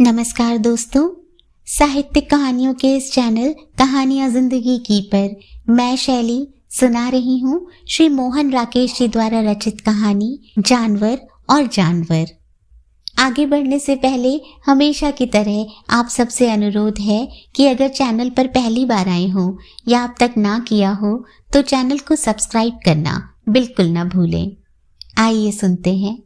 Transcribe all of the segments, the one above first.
नमस्कार दोस्तों, साहित्यिक कहानियों के इस चैनल कहानियां जिंदगी की पर मैं शैली सुना रही हूँ श्री मोहन राकेश जी द्वारा रचित कहानी जानवर और जानवर। आगे बढ़ने से पहले हमेशा की तरह आप सबसे अनुरोध है कि अगर चैनल पर पहली बार आए हो या अब तक ना किया हो तो चैनल को सब्सक्राइब करना बिल्कुल ना भूलें। आइए सुनते हैं।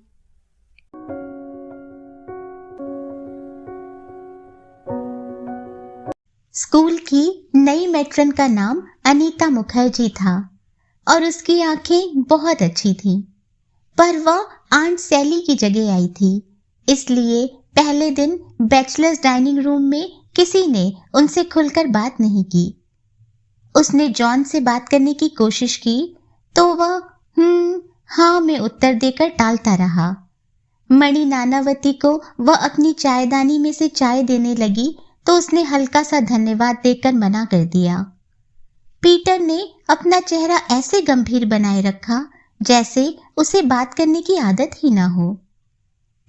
स्कूल की नई मैट्रन का नाम अनीता मुखर्जी था और उसकी आंखें बहुत अच्छी थीं, पर वह आंट सैली की जगह आई थी, इसलिए पहले दिन बैचलर्स डाइनिंग रूम में किसी ने उनसे खुलकर बात नहीं की। उसने जॉन से बात करने की कोशिश की तो वह हाँ में उत्तर देकर टालता रहा। मणि नानावती को वह अपनी चायदानी में से चाय देने लगी तो उसने हल्का सा धन्यवाद देकर मना कर दिया। पीटर ने अपना चेहरा ऐसे गंभीर बनाए रखा जैसे उसे बात करने की आदत ही ना हो।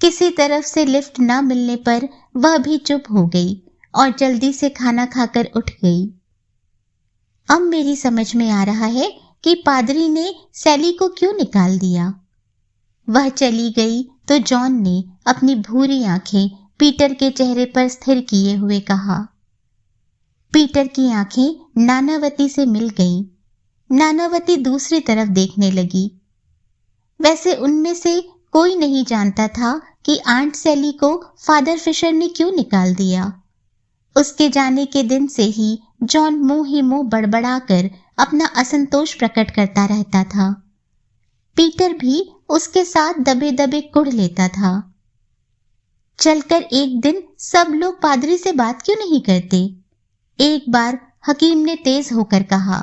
किसी तरफ से लिफ्ट ना मिलने पर वह भी चुप हो गई और जल्दी से खाना खाकर उठ गई। अब मेरी समझ में आ रहा है कि पादरी ने सैली को क्यों निकाल दिया। वह चली गई तो जॉन ने अपनी भूरी आंखें पीटर के चेहरे पर स्थिर किए हुए कहा। पीटर की आंखें नानावती से मिल गईं। नानावती दूसरी तरफ देखने लगी। वैसे उनमें से कोई नहीं जानता था कि आंट सैली को फादर फिशर ने क्यों निकाल दिया। उसके जाने के दिन से ही जॉन मुंह ही मुंह बड़बड़ाकर अपना असंतोष प्रकट करता रहता था। पीटर भी उसके साथ दबे दबे कुढ़ लेता था। चलकर एक दिन सब लोग पादरी से बात क्यों नहीं करते? एक बार हकीम ने तेज होकर कहा।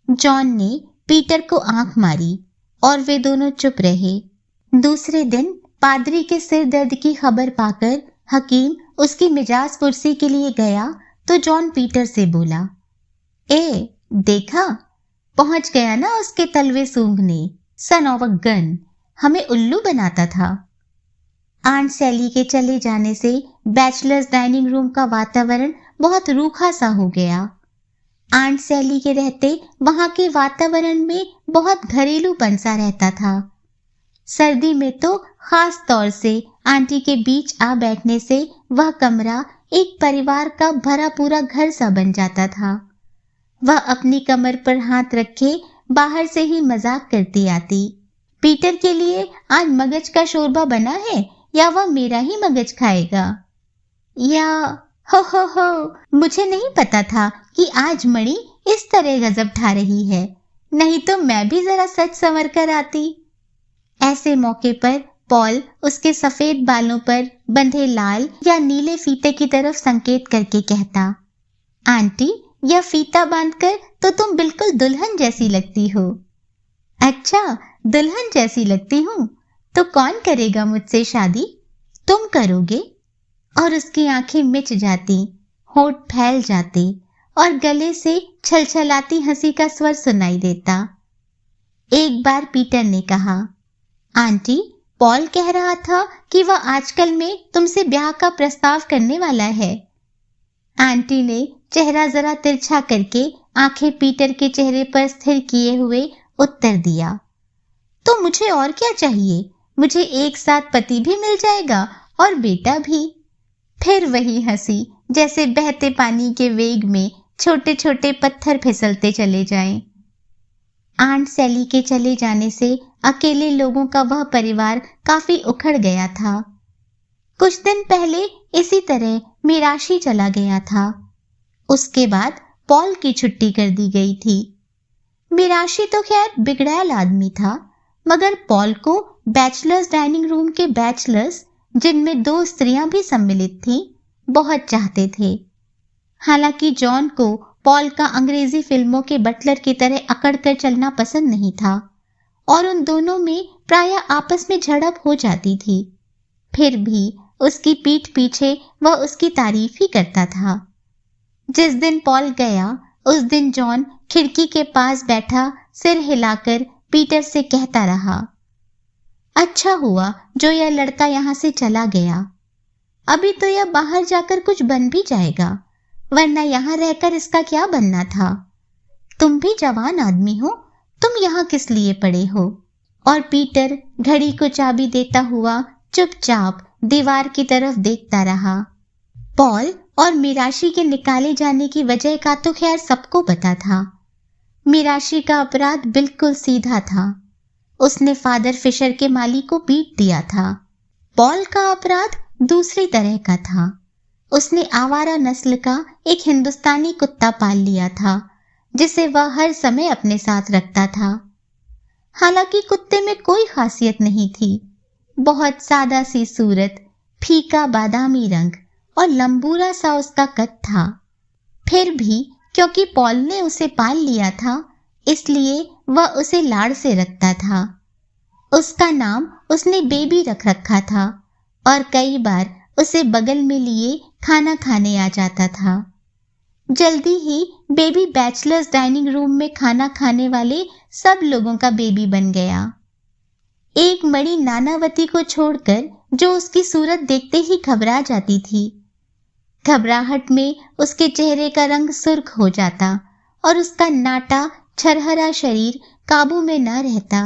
जॉन ने पीटर को आंख मारी और वे दोनों चुप रहे। दूसरे दिन पादरी के सिर दर्द की खबर पाकर हकीम उसकी मिजाज पुरसी के लिए गया तो जॉन पीटर से बोला, देखा, पहुंच गया ना उसके तलवे सूंघने। सन ऑफ अ गन, हमें उल्लू बनाता था। आंट सैली के चले जाने से बैचलर्स डाइनिंग रूम का वातावरण बहुत रूखा सा हो गया। आंट सैली के रहते वहां के वातावरण में बहुत घरेलूपन सा रहता था। सर्दी में तो खास तौर से आंटी के बीच आ बैठने से वह कमरा एक परिवार का भरा पूरा घर सा बन जाता था। वह अपनी कमर पर हाथ रखे बाहर से ही मजाक करती आती। पीटर के लिए आज मगज का शोरबा बना है या वह मेरा ही मगज खाएगा? या हो, मुझे नहीं पता था कि आज मणि इस तरह गजब ढा रही है, नहीं तो मैं भी जरा सच संवर कर आती। ऐसे मौके पर पॉल उसके सफेद बालों पर बंधे लाल या नीले फीते की तरफ संकेत करके कहता, आंटी, यह फीता बांधकर तो तुम बिल्कुल दुल्हन जैसी लगती हो। अच्छा, दुल्हन जैसी लगती हूँ तो कौन करेगा मुझसे शादी? तुम करोगे। और उसकी आंखें मिच जाती, होठ फैल जाते और गले से छलछलाती हंसी का स्वर सुनाई देता। एक बार पीटर ने कहा, आंटी, पॉल कह रहा था कि वह आजकल में तुमसे ब्याह का प्रस्ताव करने वाला है। आंटी ने चेहरा जरा तिरछा करके आंखें पीटर के चेहरे पर स्थिर किए हुए उत्तर दिया, तो मुझे और क्या चाहिए? मुझे एक साथ पति भी मिल जाएगा और बेटा भी। फिर वही हंसी, जैसे बहते पानी के वेग में छोटे छोटे पत्थर फिसलते चले जाएं। आंट सैली के चले जाने से अकेले लोगों का वह परिवार काफी उखड़ गया था। कुछ दिन पहले इसी तरह मीराशी चला गया था। उसके बाद पॉल की छुट्टी कर दी गई थी। मीराशी तो खैर बिगड़ैल आदमी था, मगर पॉल को बैचलर्स डाइनिंग रूम के बैचलर्स, जिनमें 2 स्त्रियां भी सम्मिलित थीं, बहुत चाहते थे। हालांकि जॉन को पॉल का अंग्रेजी फिल्मों के बटलर की तरह अकड़कर चलना पसंद नहीं था और उन दोनों में प्रायः आपस में झड़प हो जाती थी। फिर भी उसकी पीठ पीछे वह उसकी तारीफ ही करता था। जिस दिन पॉल गया उस दिन जॉन खिड़की के पास बैठा सिर हिलाकर पीटर से कहता रहा, अच्छा हुआ जो यह लड़का यहाँ से चला गया। अभी तो यह बाहर जाकर कुछ बन भी जाएगा, वरना यहाँ रहकर इसका क्या बनना था। तुम भी जवान आदमी हो, तुम यहाँ किस लिए पड़े हो? और पीटर घड़ी को चाबी देता हुआ चुपचाप दीवार की तरफ देखता रहा। पॉल और मिराशी के निकाले जाने की वजह का तो खैर सबको पता था। मिराशी का अपराध बिल्कुल सीधा था, उसने फादर फिशर के माली को पीट दिया था। पॉल का अपराध दूसरी तरह का था, उसने आवारा नस्ल का एक हिंदुस्तानी कुत्ता पाल लिया था जिसे वह हर समय अपने साथ रखता था। हालांकि कुत्ते में कोई खासियत नहीं थी, बहुत सादा सी सूरत, फीका बादामी रंग और लंबूरा सा उसका कद था। फिर भी क्योंकि पॉल ने उसे पाल लिया था, इसलिए वह उसे लाड़ से रखता था। उसका नाम उसने बेबी रख रखा था और कई बार उसे बगल में लिए खाना खाने आ जाता था। जल्दी ही बेबी बैचलर्स डाइनिंग रूम में खाना खाने वाले सब लोगों का बेबी बन गया। एक मणि नानावती को छोड़कर, जो उसकी सूरत देखते ही घबरा जाती थी। घबराहट में उसके चेहरे का रंग सुर्ख हो जाता और उसका नाटा छरहरा शरीर काबू में न रहता।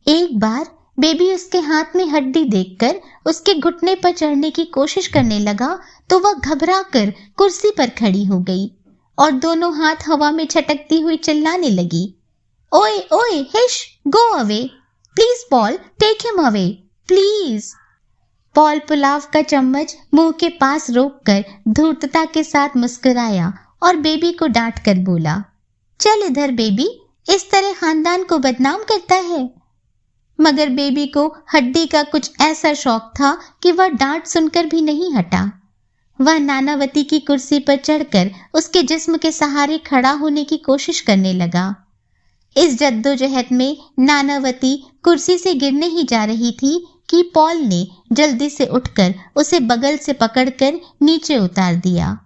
एक बार बेबी उसके हाथ में हड्डी देखकर उसके घुटने पर चढ़ने की कोशिश करने लगा तो वह घबराकर कुर्सी पर खड़ी हो गई और दोनों हाथ हवा में छटकती हुई चिल्लाने लगी, ओए ओए हिश, go away, please Paul, take him away, please. Paul pulao का चम्मच मुंह के पास रोककर धूर्तता के साथ मुस्कुराया और बेबी को डांट कर बोला, चल इधर बेबी, इस तरह खानदान को बदनाम करता है। मगर बेबी को हड्डी का कुछ ऐसा शौक था कि वह डांट सुनकर भी नहीं हटा। वह नानावती की कुर्सी पर चढ़कर उसके जिस्म के सहारे खड़ा होने की कोशिश करने लगा। इस जद्दोजहद में नानावती कुर्सी से गिरने ही जा रही थी कि पॉल ने जल्दी से उठकर उसे बगल से पकड़कर नीचे उतार दिया।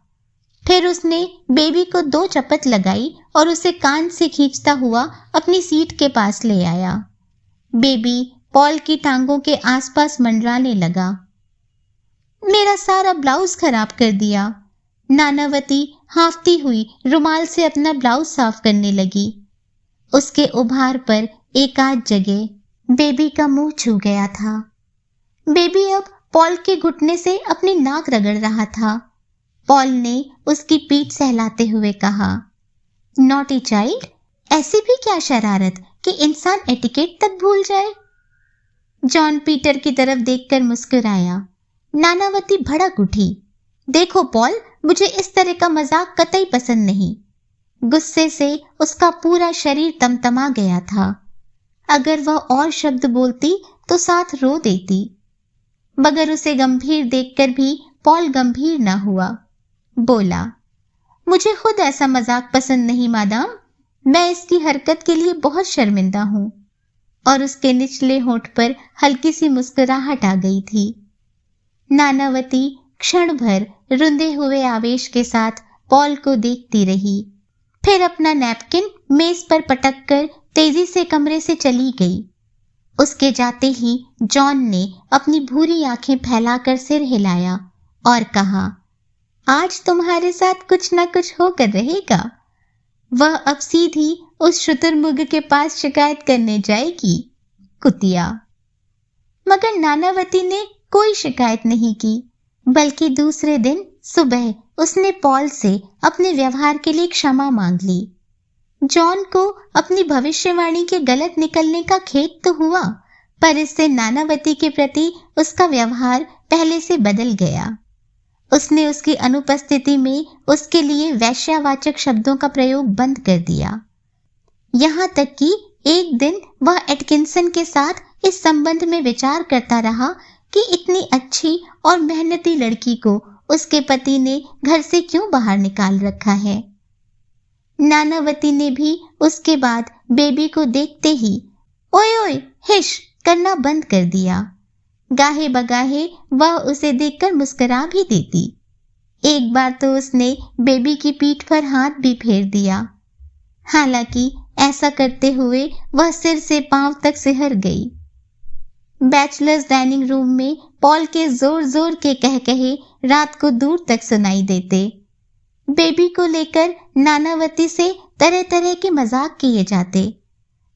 फिर उसने बेबी को 2 चपत लगाई और उसे कान से खींचता हुआ अपनी सीट के पास ले आया। बेबी पॉल की टांगों के आसपास मंडराने लगा। मेरा सारा ब्लाउज खराब कर दिया। नानावती हांफती हुई रुमाल से अपना ब्लाउज साफ करने लगी। उसके उभार पर एकाध जगह बेबी का मुंह छू गया था। बेबी अब पॉल के घुटने से अपनी नाक रगड़ रहा था। पॉल ने उसकी पीठ सहलाते हुए कहा, नॉटी चाइल्ड, ऐसी भी क्या शरारत कि इंसान एटिकेट तक भूल जाए। जॉन पीटर की तरफ देखकर मुस्कुराया। नानावती भड़क उठी, देखो पॉल, मुझे इस तरह का मजाक कतई पसंद नहीं। गुस्से से उसका पूरा शरीर तमतमा गया था। अगर वह और शब्द बोलती तो साथ रो देती, मगर उसे गंभीर देखकर भी पॉल गंभीर न हुआ। बोला, मुझे खुद ऐसा मजाक पसंद नहीं मादाम, मैं इसकी हरकत के लिए बहुत शर्मिंदा हूं। और उसके निचले होंठ पर हल्की सी मुस्कुराहट आ गई थी। नानावती क्षण भर रुंधे हुए आवेश के साथ पॉल को देखती रही, फिर अपना नैपकिन मेज पर पटक कर तेजी से कमरे से चली गई। उसके जाते ही जॉन ने अपनी भूरी आंखें फैलाकर सिर हिलाया और कहा, आज तुम्हारे साथ कुछ न कुछ होकर रहेगा। वह अब सीधी उस शुतुरमुर्ग के पास शिकायत करने जाएगी, कुतिया। मगर नानावती ने कोई शिकायत नहीं की, बल्कि दूसरे दिन सुबह उसने पॉल से अपने व्यवहार के लिए क्षमा मांग ली। जॉन को अपनी भविष्यवाणी के गलत निकलने का खेद तो हुआ, पर इससे नानावती के प्रति उसका व्यवहार पहले से बदल गया। उसने उसकी अनुपस्थिति में उसके लिए वैश्यावाचक शब्दों का प्रयोग बंद कर दिया। यहाँ तक कि एक दिन वह एटकिंसन के साथ इस संबंध में विचार करता रहा कि इतनी अच्छी और मेहनती लड़की को उसके पति ने घर से क्यों बाहर निकाल रखा है। नानावती ने भी उसके बाद बेबी को देखते ही ओए ओए हिश करना बंद कर दिया। गाहे बगाहे वह उसे देखकर मुस्कुरा भी देती। एक बार तो उसने बेबी की पीठ पर हाथ भी फेर दिया। हालांकि ऐसा करते हुए वह सिर से पांव तक सिहर गई। बैचलर्स डाइनिंग रूम में पॉल के जोर जोर के कहकहे रात को दूर तक सुनाई देते। बेबी को लेकर नानावती से तरह तरह के मजाक किए जाते।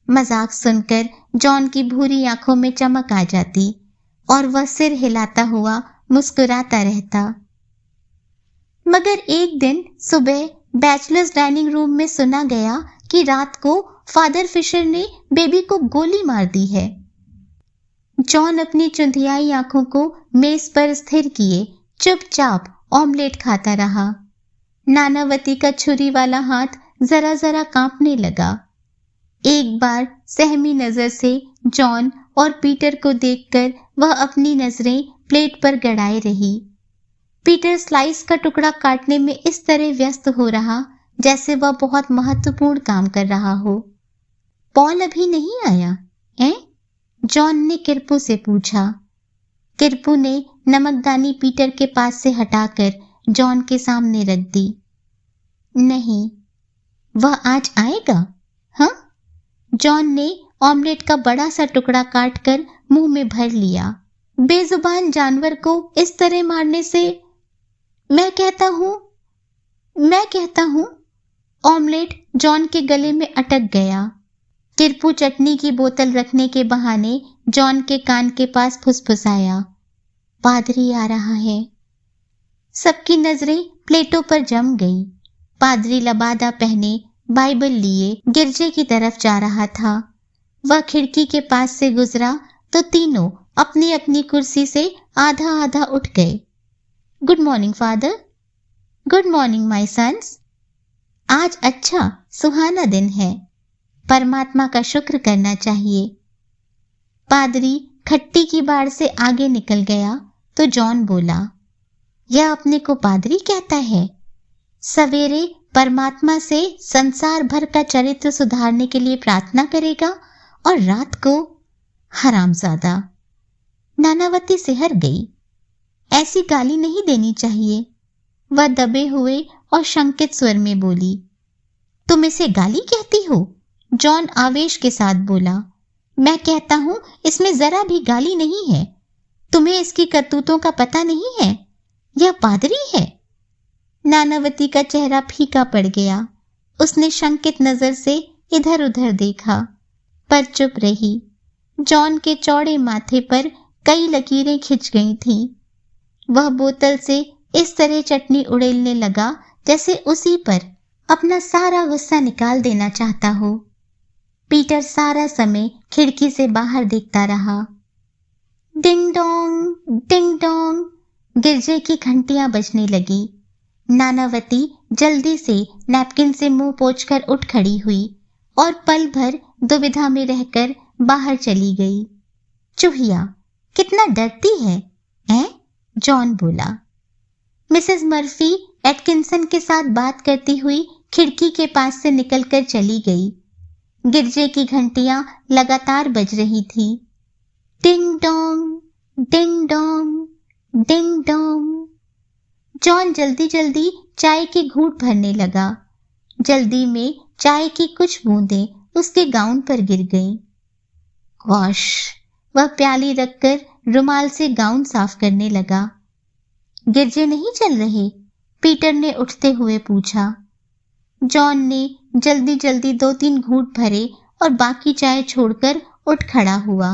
मजाक सुनकर जॉन की भूरी आंखों में चमक आ जाती और वह सिर हिलाता हुआ मुस्कुराता रहता। मगर एक दिन सुबह बैचलर्स डाइनिंग रूम में सुना गया कि रात को फादर फिशर ने बेबी को गोली मार दी है। जॉन अपनी चुंधियाई आंखों को मेज पर स्थिर किए चुपचाप ऑमलेट खाता रहा। नानावती का छुरी वाला हाथ जरा जरा कांपने लगा। एक बार सहमी नजर से जॉन और पीटर को देखकर वह अपनी नजरें प्लेट पर गड़ाए रही। पीटर स्लाइस का टुकड़ा काटने में इस तरह व्यस्त हो रहा जैसे वह बहुत महत्वपूर्ण काम कर रहा हो। पॉल अभी नहीं आया हैं? जॉन ने किरपू से पूछा। किरपू ने नमकदानी पीटर के पास से हटाकर जॉन के सामने रख दी। नहीं, वह आज आएगा? हाँ? जॉन ने ऑमलेट का बड़ा सा टुकड़ा काटकर मुंह में भर लिया। बेजुबान जानवर को इस तरह मारने से मैं कहता हूं। ऑमलेट जॉन के गले में अटक गया। किरपू चटनी की बोतल रखने के बहाने जॉन के कान के पास फुसफुसाया, पादरी आ रहा है। सबकी नजरें प्लेटों पर जम गई। पादरी लबादा पहने बाइबल लिए गिरजे की तरफ जा रहा था। वह खिड़की के पास से गुजरा तो तीनों अपनी अपनी कुर्सी से आधा आधा उठ गए। Good morning father. Good morning my sons. आज अच्छा सुहाना दिन है, परमात्मा का शुक्र करना चाहिए। पादरी खट्टी की बाड़ से आगे निकल गया तो जॉन बोला, यह अपने को पादरी कहता है? सवेरे परमात्मा से संसार भर का चरित्र सुधारने के लिए प्रार्थना करेगा और रात को हरामजादा। नानावती सिहर गई। ऐसी गाली नहीं देनी चाहिए। वह दबे हुए और शंकित स्वर में बोली, तुम इसे गाली कहती हो? जॉन आवेश के साथ बोला, मैं कहता हूं इसमें जरा भी गाली नहीं है। तुम्हें इसकी करतूतों का पता नहीं है? यह पादरी है। नानावती का चेहरा फीका पड़ गया। उसने शंकित नजर से इधर उधर देखा पर चुप रही। जॉन के चौड़े माथे पर कई लकीरें खिंच गई थीं। वह बोतल से इस तरह चटनी उड़ेलने लगा जैसे उसी पर अपना सारा गुस्सा निकाल देना चाहता हो। पीटर सारा समय खिड़की से बाहर देखता रहा। डिंग डोंग गिरजे की घंटियां बजने लगी। नानावती जल्दी से नैपकिन से मुंह पोंछकर उठ खड़ी हुई और पल भर दुविधा में रहकर बाहर चली गई। चूहिया कितना डरती है, हैं? जॉन बोला। मिसेस मर्फी एटकिंसन के साथ बात करती हुई खिड़की के पास से निकलकर चली गई। गिरजे की घंटियां लगातार बज रही थी। Ding dong ding dong ding dong. John जल्दी जल्दी चाय के घूंट भरने लगा। जल्दी में चाय की कुछ बूंदें उसके गाउन पर गिर गईं। गॉश, वह प्याली रखकर रुमाल से गाउन साफ करने लगा। गिरजे नहीं चल रहे? पीटर ने उठते हुए पूछा। जॉन ने जल्दी जल्दी 2-3 घूंट भरे और बाकी चाय छोड़कर उठ खड़ा हुआ।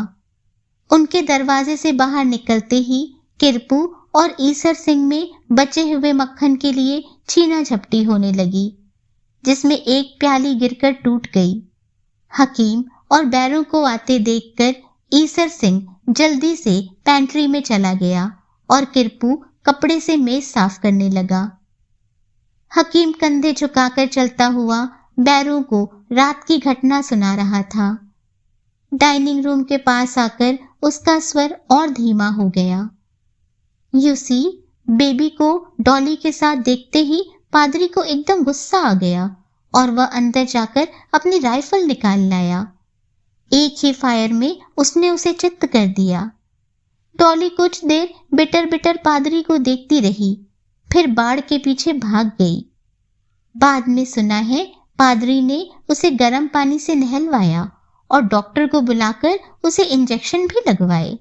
उनके दरवाजे से बाहर निकलते ही किरपू और ईसर सिंह में बचे हुए मक्खन के लिए छीना झपटी होने लगी, जिसमें एक प्याली गिरकर टूट गई। हकीम और बैरों को आते देखकर ईसर सिंह जल्दी से पैंट्री में चला गया और किरपू कपड़े से मेज साफ करने लगा। हकीम कंधे झुकाकर चलता हुआ बैरों को रात की घटना सुना रहा था। डाइनिंग रूम के पास आकर उसका स्वर और धीमा हो गया। यू सी, बेबी को डॉली के साथ देखते ही पादरी को एकदम गुस्सा आ गया और वह अंदर जाकर अपनी राइफल निकाल लाया। एक ही फायर में उसने उसे चित्त कर दिया। डॉली कुछ देर बिटर बिटर पादरी को देखती रही, फिर बाड़ के पीछे भाग गई। बाद में सुना है पादरी ने उसे गर्म पानी से नहलवाया और डॉक्टर को बुलाकर उसे इंजेक्शन भी लगवाए।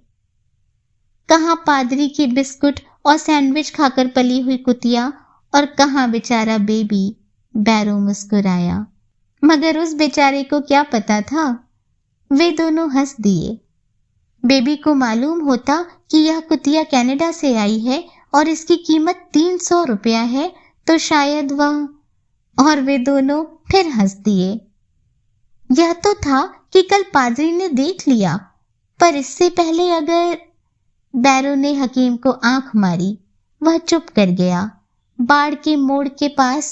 कहाँ पादरी की बिस्कुट और सैंडविच खाकर पली हुई कुतिया और कहाँ बेचारा बेबी। बैरो मुस्कुराया, मगर उस बेचारे को क्या पता था। वे दोनों हंस दिए। बेबी को मालूम होता कि यह कुतिया कनाडा से आई है और इसकी कीमत 300 रुपया है तो शायद वह, और वे दोनों फिर हंस दिए। यह तो था कि कल पादरी ने देख लिया, पर इससे पहले अगर। बैरो ने हकीम को आंख मारी। वह चुप कर गया। बाड़ के मोड़ के पास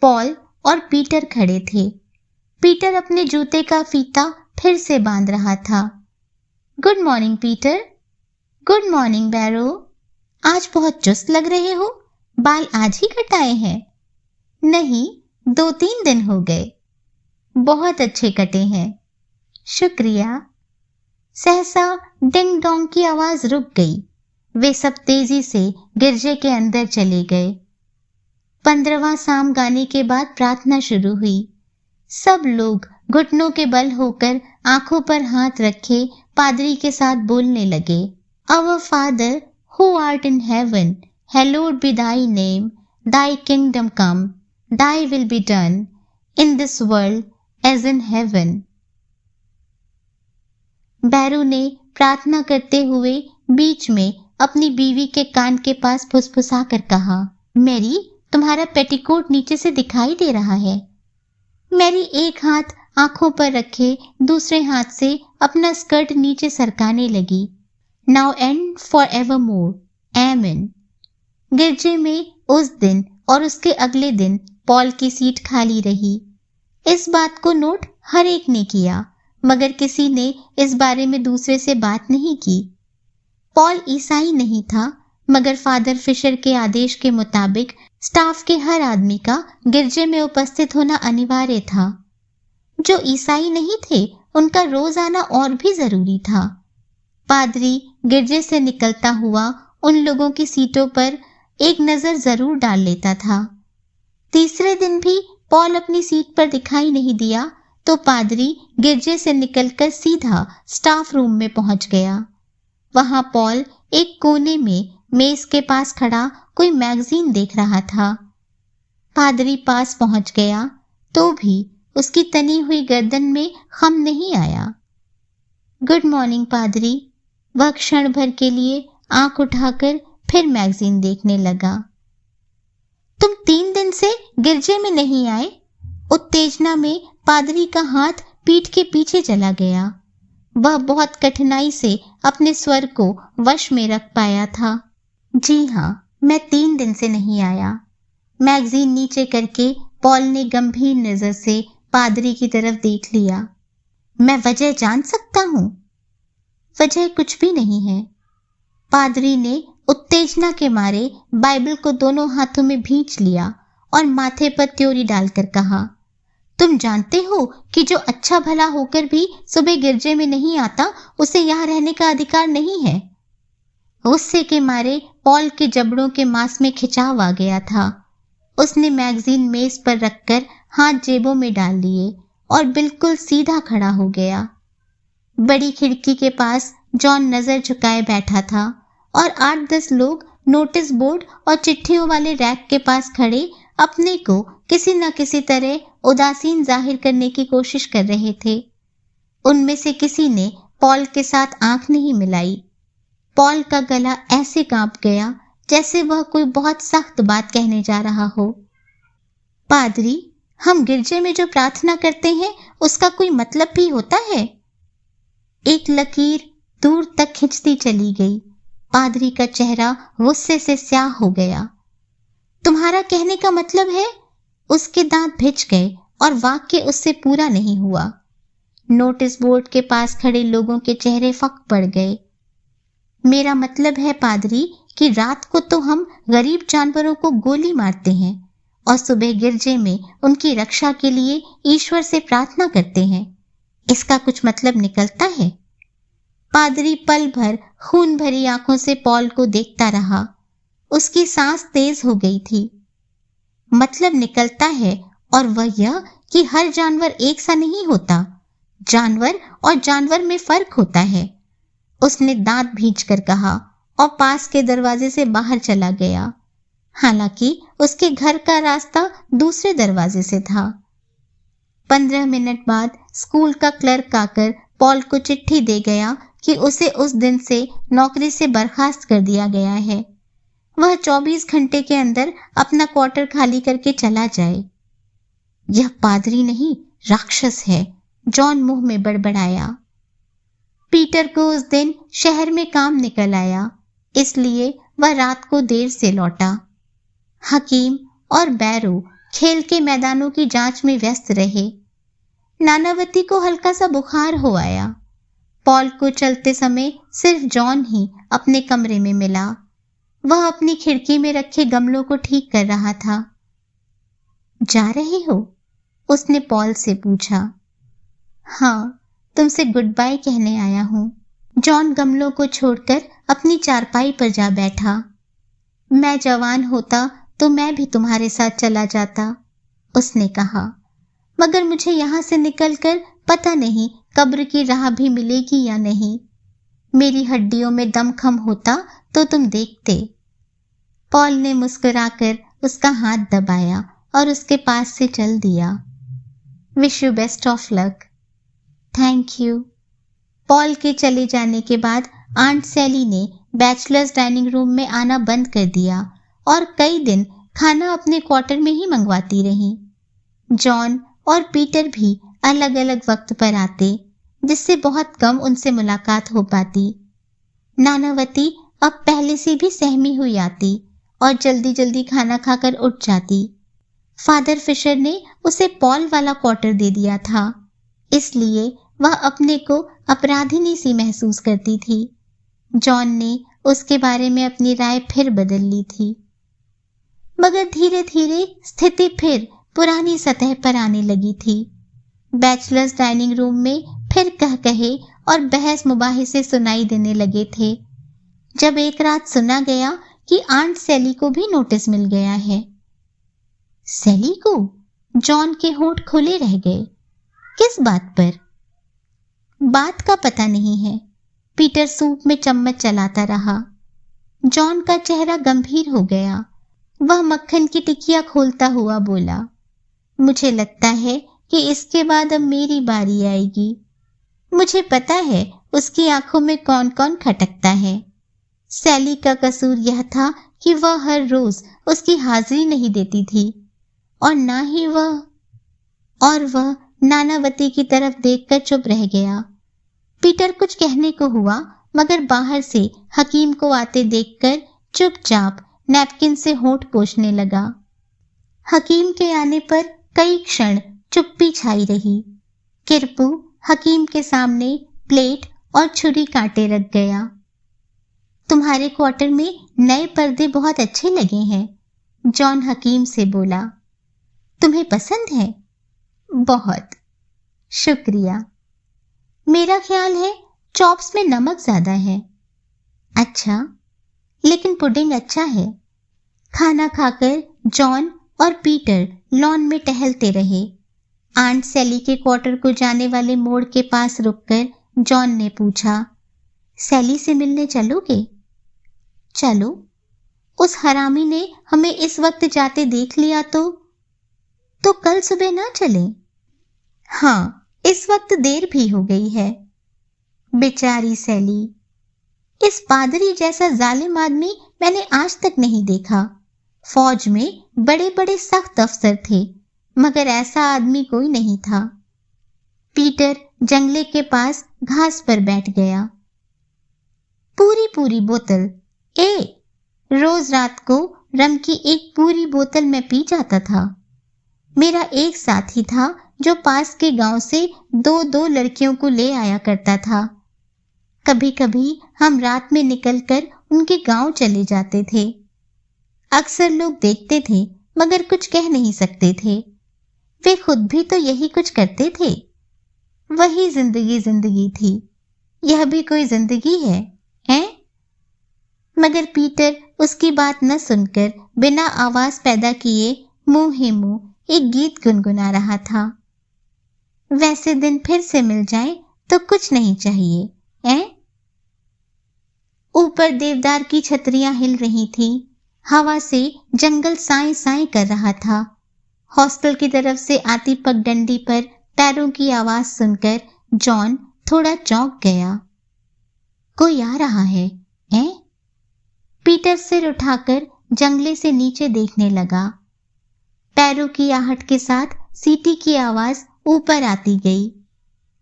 पॉल और पीटर खड़े थे। पीटर अपने जूते का फीता फिर से बांध रहा था। Good morning Peter. Good morning Barrow. आज बहुत चुस्त लग रहे हो। बाल आज ही कटाए हैं? नहीं, 2-3 दिन हो गए। बहुत अच्छे कटे हैं। शुक्रिया। सहसा डिंग डोंग की आवाज रुक गई। वे सब तेजी से गिरजे के अंदर चले गए। 15वां साम गाने के बाद प्रार्थना शुरू हुई। सब लोग घुटनों के बल होकर आंखों पर हाथ रखे पादरी के साथ बोलने लगे। Our Father who art in heaven, hallowed be thy name, thy kingdom come, thy will be done in this world as in heaven. बैरू ने प्रार्थना करते हुए बीच में अपनी बीवी के कान के पास फुसफुसा कर कहा, मैरी, तुम्हारा पेटीकोट नीचे से दिखाई दे रहा है। मैरी एक हाथ आंखों पर रखे दूसरे हाथ से अपना स्कर्ट नीचे सरकाने लगी। Now and forevermore, Amen. गिरजे में उस दिन और उसके अगले दिन पॉल की सीट खाली रही। इस बात को नोट हर एक ने किया, मगर किसी ने इस बारे में दूसरे से बात नहीं की। पॉल ईसाई नहीं था, मगर फादर फिशर के आदेश के मुताबिक स्टाफ के हर आदमी का गिरजे में उपस्थित होना अनिवार्य था। जो ईसाई नहीं थे, उनका रोज आना और भी जरूरी था। पादरी गिरजे से निकलता हुआ उन लोगों की सीटों पर एक नजर जरूर डाल लेता था। तीसरे दिन भी पॉल अपनी सीट पर दिखाई नहीं दिया तो पादरी गिरजे से निकलकर सीधा स्टाफ रूम में पहुंच गया। वहां पॉल एक कोने में मेज के पास खड़ा कोई मैगजीन देख रहा था। पादरी पास पहुंच गया तो भी उसकी तनी हुई गर्दन में खम नहीं आया। गुड मॉर्निंग पादरी। वह क्षण भर के लिए आंख उठाकर फिर मैगजीन देखने लगा। तुम 3 दिन से गिरजे में नहीं आए? उत्तेजना में पादरी का हाथ पीठ के पीछे चला गया। वह बहुत कठिनाई से अपने स्वर को वश में रख पाया था। जी हाँ, मैं 3 दिन से नहीं आया। मैगजीन नीचे करके पॉल ने गंभीर नजर से पादरी की तरफ देख लिया। मैं वजह जान सकता हूं? वजह कुछ भी नहीं है। पादरी ने उत्तेजना के मारे बाइबल को दोनों हाथों में भींच लिया और माथे पर त्योरी डालकर कहा, तुम जानते हो कि जो अच्छा भला होकर भी सुबह गिरजे में नहीं आता, उसे यहाँ रहने का अधिकार नहीं है। गुस्से के मारे पॉल के जबड़ों के मांस में खिंचाव आ गया था। उसने मैगजीन मेज पर रखकर हाथ जेबों में डाल लिए और बिल्कुल सीधा खड़ा हो गया। बड़ी खिड़की के पास जॉन नजर झुकाए बैठा था और 8-10 लोग नोटिस बोर्ड और चिट्ठियों वाले रैक के पास खड़े अपने को किसी न किसी तरह उदासीन जाहिर करने की कोशिश कर रहे थे। उनमें से किसी ने पॉल के साथ आंख नहीं मिलाई। पॉल का गला ऐसे कांप गया जैसे वह कोई बहुत सख्त बात कहने जा रहा हो। पादरी, हम गिरजे में जो प्रार्थना करते हैं उसका कोई मतलब भी होता है? एक लकीर दूर तक खिंचती चली गई। पादरी का चेहरा गुस्से से स्याह हो गया। तुम्हारा कहने का मतलब है? उसके दांत भिज गए और वाक्य उससे पूरा नहीं हुआ। नोटिस बोर्ड के पास खड़े लोगों के चेहरे फक पड़ गए। मेरा मतलब है पादरी कि रात को तो हम गरीब जानवरों को गोली मारते हैं और सुबह गिरजे में उनकी रक्षा के लिए ईश्वर से प्रार्थना करते हैं। इसका कुछ मतलब निकलता है? पादरी पल भर खून भरी आंखों से पॉल को देखता रहा। उसकी सांस तेज हो गई थी। मतलब निकलता है, और वह यह कि हर जानवर एक सा नहीं होता। जानवर और जानवर में फर्क होता है। उसने दांत भींचकर कहा और पास के दरवाजे से बाहर चला गया। हालांकि उसके घर का रास्ता दूसरे दरवाजे से था। 15 मिनट बाद स्कूल का क्लर्क आकर पॉल को चिट्ठी दे गया कि उसे उस दिन से नौकरी से बर्खास्त कर दिया गया है। वह 24 घंटे के अंदर अपना क्वार्टर खाली करके चला जाए। यह पादरी नहीं, राक्षस है, जॉन मुंह में बड़बड़ाया। पीटर को उस दिन शहर में काम निकल आया, इसलिए वह रात को देर से लौटा। हकीम और बैरो खेल के मैदानों की जांच में व्यस्त रहे। नानावती को हल्का सा बुखार हो आया। पॉल को चलते समय सिर्फ जॉन ही अपने कमरे में मिला। वह अपनी खिड़की में रखे गमलों को ठीक कर रहा था। जा रहे हो? उसने पॉल से पूछा। हाँ, तुमसे गुड बाय कहने आया हूं। जॉन गमलों को छोड़कर अपनी चारपाई पर जा बैठा। मैं जवान होता तो मैं भी तुम्हारे साथ चला जाता, उसने कहा, मगर मुझे यहां से निकलकर पता नहीं कब्र की राह भी मिलेगी या नहीं। मेरी हड्डियों में दमखम होता तो तुम देखते। पॉल ने मुस्कुराकर उसका हाथ दबाया और उसके पास से चल दिया। Wish you best of luck. Thank you. Paul के चले जाने के बाद आंट सैली ने बैचलर्स डाइनिंग रूम में आना बंद कर दिया और कई दिन खाना अपने क्वार्टर में ही मंगवाती रही। जॉन और पीटर भी अलग अलग वक्त पर आते, जिससे बहुत कम उनसे मुलाकात हो पाती। नानावती अब पहले से भी सहमी हुई आती और जल्दी जल्दी खाना खाकर उठ जाती। फादर फिशर ने उसे पॉल वाला क्वार्टर दे दिया था, इसलिए वह अपने को अपराधिनी सी महसूस करती थी। जॉन ने उसके बारे में अपनी राय फिर बदल ली थी, मगर धीरे धीरे स्थिति फिर पुरानी सतह पर आने लगी थी। बैचलर्स डाइनिंग रूम में फिर कह कहे और बहस मुबाहिसे सुनाई देने लगे थे। जब एक रात सुना गया कि आंट सैली को भी नोटिस मिल गया है। सैली को? जॉन के होंठ खुले रह गए। किस बात पर? बात का पता नहीं है। पीटर सूप में चम्मच चलाता रहा। जॉन का चेहरा गंभीर हो गया। वह मक्खन की टिकिया खोलता हुआ बोला, मुझे लगता है कि इसके बाद अब मेरी बारी आएगी। मुझे पता है उसकी आंखों में कौन कौन खटकता है। सैली का कसूर यह था कि वह हर रोज उसकी हाजिरी नहीं देती थी और ना ही वह नानावती की तरफ देखकर चुप रह गया। पीटर कुछ कहने को हुआ, मगर बाहर से हकीम को आते देखकर चुपचाप नैपकिन से होंठ पोंछने लगा। हकीम के आने पर कई क्षण चुप्पी छाई रही। किरपू हकीम के सामने प्लेट और छुरी कांटे रख गया। तुम्हारे क्वार्टर में नए पर्दे बहुत अच्छे लगे हैं, जॉन हकीम से बोला। तुम्हें पसंद है? बहुत। शुक्रिया। मेरा ख्याल है चॉप्स में नमक ज्यादा है। अच्छा, लेकिन पुडिंग अच्छा है। खाना खाकर जॉन और पीटर लॉन में टहलते रहे। आंट सैली के क्वार्टर को जाने वाले मोड़ के पास रुककर जॉन ने पूछा, सैली से मिलने चलोगे? चलो। उस हरामी ने हमें इस वक्त जाते देख लिया तो कल सुबह ना चलें? हाँ, इस वक्त देर भी हो गई है। बेचारी सैली। इस पादरी जैसा जालिम आदमी मैंने आज तक नहीं देखा। फौज में बड़े बड़े सख्त अफसर थे, मगर ऐसा आदमी कोई नहीं था। पीटर जंगले के पास घास पर बैठ गया। पूरी बोतल। रोज रात को रम की एक पूरी बोतल मैं पी जाता था। मेरा एक साथी था जो पास के गांव से दो लड़कियों को ले आया करता था। कभी कभी हम रात में निकलकर उनके गांव चले जाते थे। अक्सर लोग देखते थे, मगर कुछ कह नहीं सकते थे। वे खुद भी तो यही कुछ करते थे। वही जिंदगी थी। यह भी कोई जिंदगी है, हैं? मगर पीटर उसकी बात न सुनकर बिना आवाज पैदा किए मुंह ही मुंह एक गीत गुनगुना रहा था। वैसे दिन फिर से मिल जाए तो कुछ नहीं चाहिए, हैं? ऊपर देवदार की छतरियां हिल रही थीं। हवा से जंगल साए साए कर रहा था। हॉस्टल की तरफ से आती पगडंडी पर पैरों की आवाज सुनकर जॉन थोड़ा चौंक गया। कोई आ रहा है, हैं? पीटर सिर उठाकर जंगले से नीचे देखने लगा। पैरों की आहट के साथ सीटी की आवाज ऊपर आती गई।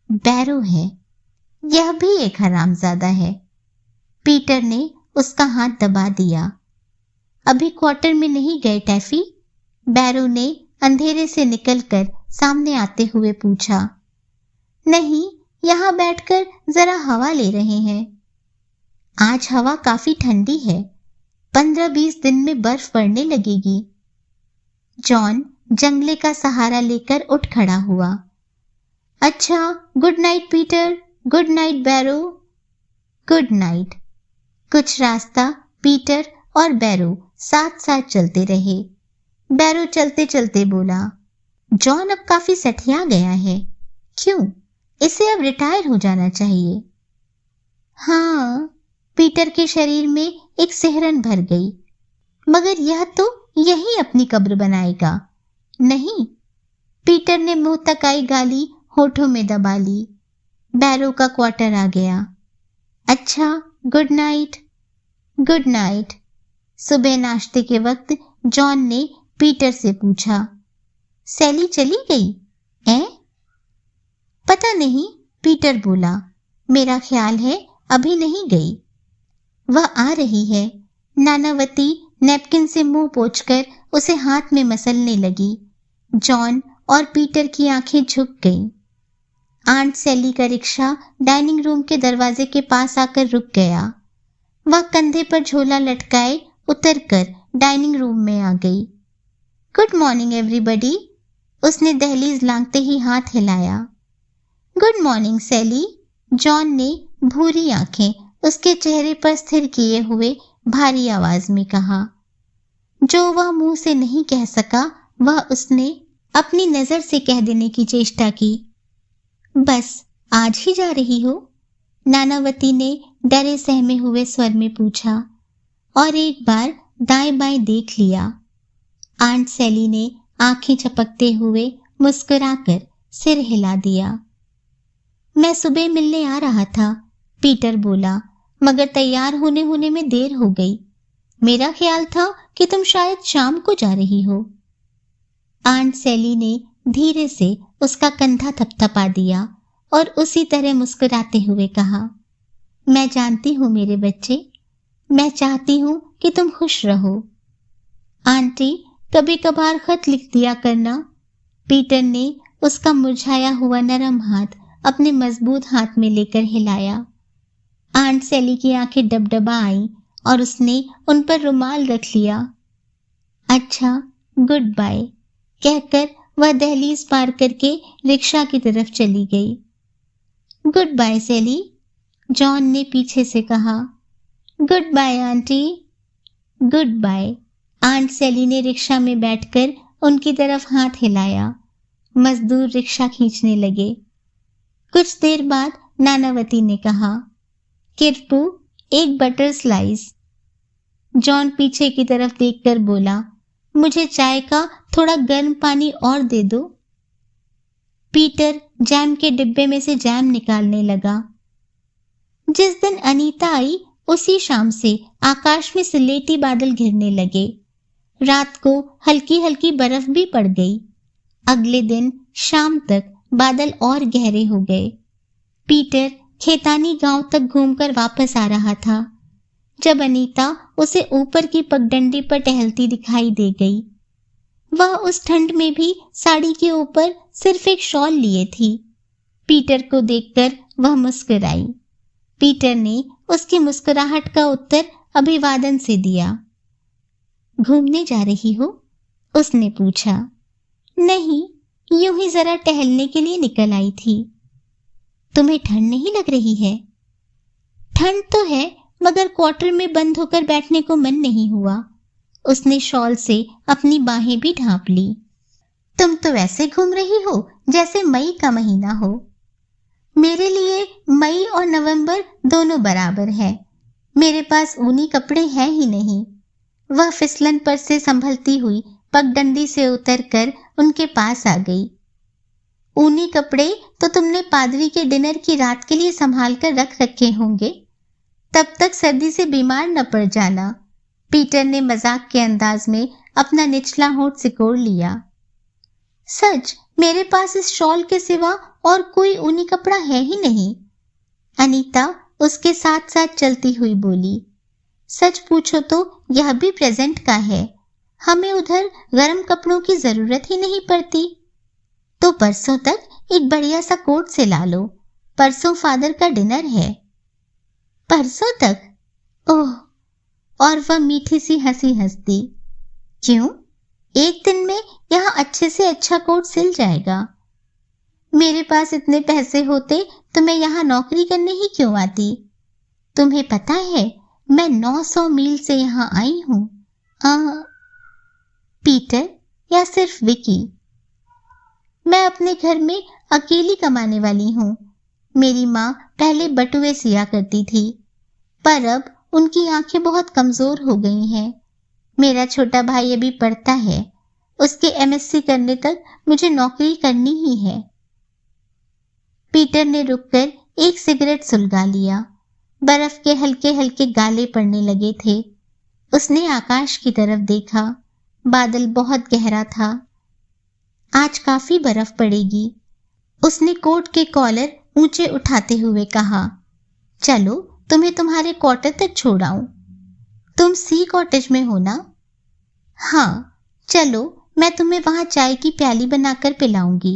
बैरो है, यह भी एक हरामजादा है। पीटर ने उसका हाथ दबा दिया। अभी क्वार्टर में नहीं गए टैफी? बैरो ने अंधेरे से निकलकर सामने आते हुए पूछा। नहीं, यहां बैठकर जरा हवा ले रहे हैं। आज हवा काफी ठंडी है, 15-20 दिन में बर्फ पड़ने लगेगी। जॉन जंगले का सहारा लेकर उठ खड़ा हुआ। अच्छा, good night Peter, good night Barrow. Good night. कुछ रास्ता पीटर और बैरो साथ साथ चलते रहे। बैरो चलते चलते बोला, जॉन अब काफी सठिया गया है। क्यों? इसे अब रिटायर हो जाना चाहिए। हाँ, पीटर के शरीर में एक सिहरन भर गई। मगर यह तो यही अपनी कब्र बनाएगा। नहीं, पीटर ने मुंह तक आई गाली होठों में दबा ली। बैरो का क्वार्टर आ गया। अच्छा, गुड नाइट। Good night. सुबह नाश्ते के वक्त जॉन ने पीटर से पूछा, सैली चली गई हैं? पता नहीं, पीटर बोला। मेरा ख्याल है अभी नहीं गई। वह आ रही है। नानावती नैपकिन से मुंह पोंछकर उसे हाथ में मसलने लगी। जॉन और पीटर की आंखें झुक गईं। आंट सैली का रिक्शा डाइनिंग रूम के दरवाजे के पास आकर रुक गया। वह कंधे पर झोला लटकाए उतरकर डाइनिंग रूम में आ गई। गुड मॉर्निंग एवरीबॉडी, उसने दहलीज लांघते ही हाथ हिलाया। गुड मॉर्निंग सैली, जॉन ने भूरी आंखें उसके चेहरे पर स्थिर किए हुए भारी आवाज में कहा। जो वह मुंह से नहीं कह सका वह उसने अपनी नजर से कह देने की चेष्टा की। बस आज ही जा रही हो? नानावती ने डरे सहमे हुए स्वर में पूछा और एक बार दाएं बाएं देख लिया। आंट सैली ने आंखें झपकते हुए मुस्कुराकर सिर हिला दिया। मैं सुबह मिलने आ रहा था, पीटर बोला, मगर तैयार होने में देर हो गई। मेरा ख्याल था कि तुम शायद शाम को जा रही हो। आंट सैली ने धीरे से उसका कंधा थपथपा दिया और उसी तरह मुस्कुराते हुए कहा, मैं जानती हूँ मेरे बच्चे, मैं चाहती हूँ कि तुम खुश रहो। आंटी, कभी कभार खत लिख दिया करना। पीटर ने उसका मुरझाया हुआ नरम हाथ अपने मजबूत हाथ में लेकर हिलाया। आंट सैली की आंखें डबडबा आईं और उसने उन पर रुमाल रख लिया। अच्छा, गुड बाय कहकर वह दहलीज पार करके रिक्शा की तरफ चली गई। गुड बाय सैली, जॉन ने पीछे से कहा। Goodbye aunty. Goodbye. Aunt Sally ने रिक्शा में बैठकर उनकी तरफ हाथ हिलाया। मजदूर रिक्शा खींचने लगे। कुछ देर बाद नानावती ने कहा, किरपू, एक बटर स्लाइस। जॉन पीछे की तरफ देखकर बोला, मुझे चाय का थोड़ा गर्म पानी और दे दो। पीटर जैम के डिब्बे में से जैम निकालने लगा। जिस दिन अनीता आई उसी शाम से आकाश में स्लेटी बादल घिरने लगे। रात को हल्की हल्की बर्फ भी पड़ गई। अगले दिन शाम तक बादल और गहरे हो गए। पीटर खेतानी गांव तक घूमकर वापस आ रहा था जब अनीता उसे ऊपर की पगडंडी पर टहलती दिखाई दे गई। वह उस ठंड में भी साड़ी के ऊपर सिर्फ एक शॉल लिए थी। पीटर को देखकर वह मुस्कुराई। पीटर ने उसकी मुस्कुराहट का उत्तर अभिवादन से दिया। घूमने जा रही हो? उसने पूछा। नहीं, यूं ही जरा टहलने के लिए निकल आई थी। तुम्हें ठंड नहीं लग रही है? ठंड तो है, मगर क्वार्टर में बंद होकर बैठने को मन नहीं हुआ। उसने शॉल से अपनी बाहें भी ढांप ली। तुम तो ऐसे घूम रही हो जैसे मई का महीना हो। मेरे लिए मई और नवंबर दोनों बराबर है। मेरे पास ऊनी कपड़े हैं ही नहीं। वह फिसलन पर से संभलती हुई पगडंडी से उतरकर उनके पास आ गई। ऊनी कपड़े तो तुमने पादरी के डिनर की रात के लिए संभाल कर रख रखे होंगे, तब तक सर्दी से बीमार न पड़ जाना। पीटर ने मजाक के अंदाज में अपना निचला होंठ सिकोड़ लिया। सच, मेरे पास इस शॉल के सिवा और कोई ऊनी कपड़ा है ही नहीं, अनीता उसके साथ साथ चलती हुई बोली। सच पूछो तो यह भी प्रेजेंट का है, हमें उधर गर्म कपड़ों की जरूरत ही नहीं पड़ती। तो परसों तक एक बढ़िया सा कोट सिला लो, परसों फादर का डिनर है। परसों तक? ओह, और वह मीठी सी हंसी हंस दी। क्यों? एक दिन में यहाँ अच्छे से अच्छा कोट सिल जाएगा। मेरे पास इतने पैसे होते तो मैं यहाँ नौकरी करने ही क्यों आती? तुम्हें पता है मैं 900 मील से यहाँ आई हूँ। पीटर या सिर्फ विकी? मैं अपने घर में अकेली कमाने वाली हूँ। मेरी माँ पहले बटुए सिया करती थी, पर अब उनकी आंखें बहुत कमजोर हो गई हैं। मेरा छोटा भाई अभी पढ़ता है, उसके एमएससी करने तक मुझे नौकरी करनी ही है। पीटर ने रुककर एक सिगरेट सुलगा लिया। बर्फ के हल्के हल्के गाले पड़ने लगे थे। उसने आकाश की तरफ देखा। बादल बहुत गहरा था। आज काफी बर्फ पड़ेगी। उसने कोट के कॉलर ऊंचे उठाते हुए कहा, चलो तुम्हें तुम्हारे क्वार्टर तक छोड़ाऊं। तुम सी कॉटेज में हो ना? हाँ, चलो मैं तुम्हें वहां चाय की प्याली बनाकर पिलाऊंगी।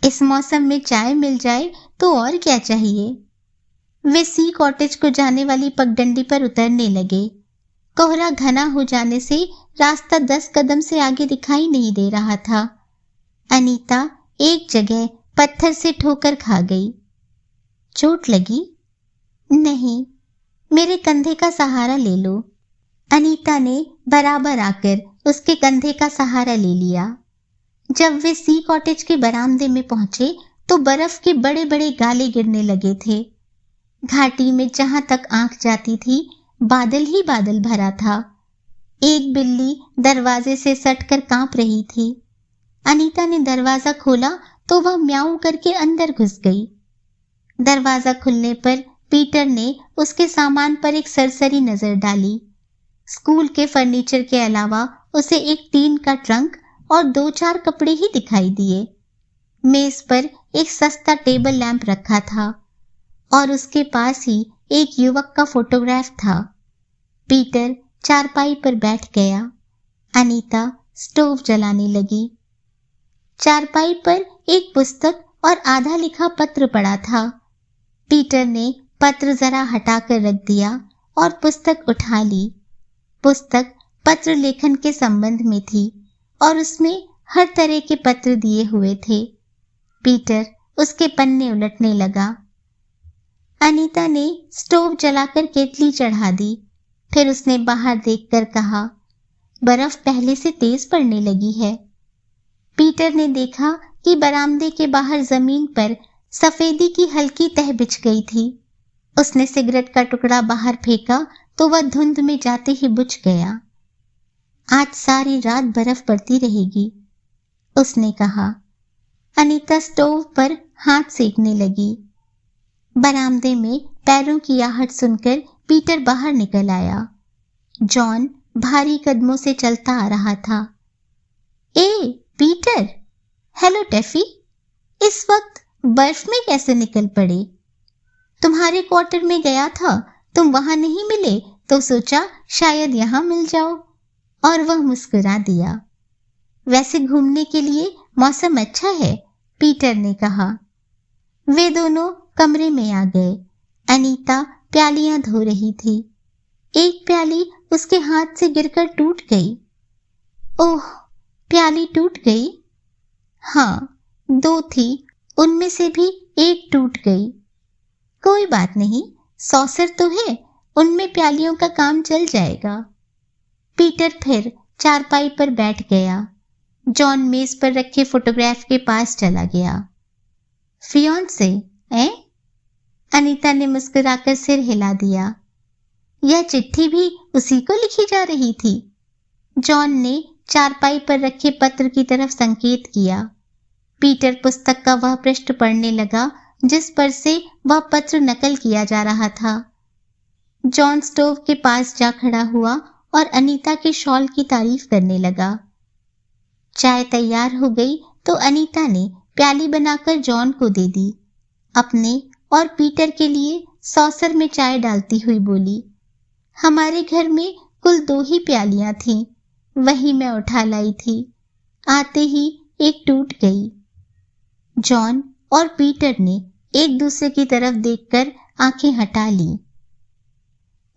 इस मौसम में चाय मिल जाए तो और क्या चाहिए। वे सी कॉटेज को जाने वाली पगडंडी पर उतरने लगे। कोहरा घना हो जाने से रास्ता 10 कदम से आगे दिखाई नहीं दे रहा था। अनीता एक जगह पत्थर से ठोकर खा गई। चोट लगी? नहीं, मेरे कंधे का सहारा ले लो। अनीता ने बराबर आकर उसके कंधे का सहारा ले लिया। जब वे सी कॉटेज के बरामदे में पहुंचे तो बर्फ के बड़े बड़े गाले गिरने लगे थे। घाटी में जहां तक आंख जाती थी बादल ही बादल भरा था। एक बिल्ली दरवाजे से सटकर कांप रही थी। अनीता ने दरवाजा खोला तो वह म्याऊं करके अंदर घुस गई। दरवाजा खुलने पर पीटर ने उसके सामान पर एक सरसरी नजर डाली। स्कूल के फर्नीचर के अलावा उसे एक टीन का ट्रंक और 2-4 कपड़े ही दिखाई दिए। मेज पर एक सस्ता टेबल लैंप रखा था और उसके पास ही एक युवक का फोटोग्राफ था। पीटर चारपाई पर बैठ गया। अनीता स्टोव जलाने लगी। चारपाई पर एक पुस्तक और आधा लिखा पत्र पड़ा था। पीटर ने पत्र जरा हटाकर रख दिया और पुस्तक उठा ली। पुस्तक पत्र लेखन के संबंध में थी और उसमें हर तरह के पत्र दिए हुए थे। पीटर उसके पन्ने उलटने लगा। अनीता ने स्टोव जलाकर केतली चढ़ा दी। फिर उसने बाहर देखकर कहा, बर्फ पहले से तेज पड़ने लगी है। पीटर ने देखा कि बरामदे के बाहर जमीन पर सफेदी की हल्की तह बिछ गई थी। उसने सिगरेट का टुकड़ा बाहर फेंका तो वह धुंध में जाते ही बुझ गया। आज सारी रात बर्फ पड़ती रहेगी, उसने कहा। अनीता स्टोव पर हाथ सेकने लगी। बरामदे में पैरों की आहट सुनकर पीटर बाहर निकल आया। जॉन भारी कदमों से चलता आ रहा था। ए पीटर! हेलो टेफी, इस वक्त बर्फ में कैसे निकल पड़े? तुम्हारे क्वार्टर में गया था, तुम वहां नहीं मिले तो सोचा शायद यहां मिल जाओ। और वह मुस्कुरा दिया। वैसे घूमने के लिए मौसम अच्छा है, पीटर ने कहा। वे दोनों कमरे में आ गए। अनीता प्यालियां धो रही थी। एक प्याली उसके हाथ से गिरकर टूट गई। ओह, प्याली टूट गई? हाँ, 2 थी, उनमें से भी एक टूट गई। कोई बात नहीं, सॉसर तो है, उनमें प्यालियों का काम चल जाएगा। पीटर फिर चारपाई पर बैठ गया। जॉन मेज पर रखे फोटोग्राफ के पास चला गया। फियांसे? अनीता ने मुस्कुराकर सिर हिला दिया। यह चिट्ठी भी उसी को लिखी जा रही थी। जॉन ने चारपाई पर रखे पत्र की तरफ संकेत किया। पीटर पुस्तक का वह पृष्ठ पढ़ने लगा जिस पर से वह पत्र नकल किया जा रहा था। जॉन स्टोव के पास जा खड़ा हुआ और अनीता के शॉल की तारीफ करने लगा। चाय तैयार हो गई तो अनीता ने प्याली बनाकर जॉन को दे दी। अपने और पीटर के लिए सॉसर में चाय डालती हुई बोली, हमारे घर में कुल 2 ही प्यालियां थीं, वही मैं उठा लाई थी। आते ही एक टूट गई। जॉन और पीटर ने एक दूसरे की तरफ देखकर आंखें हटा ली।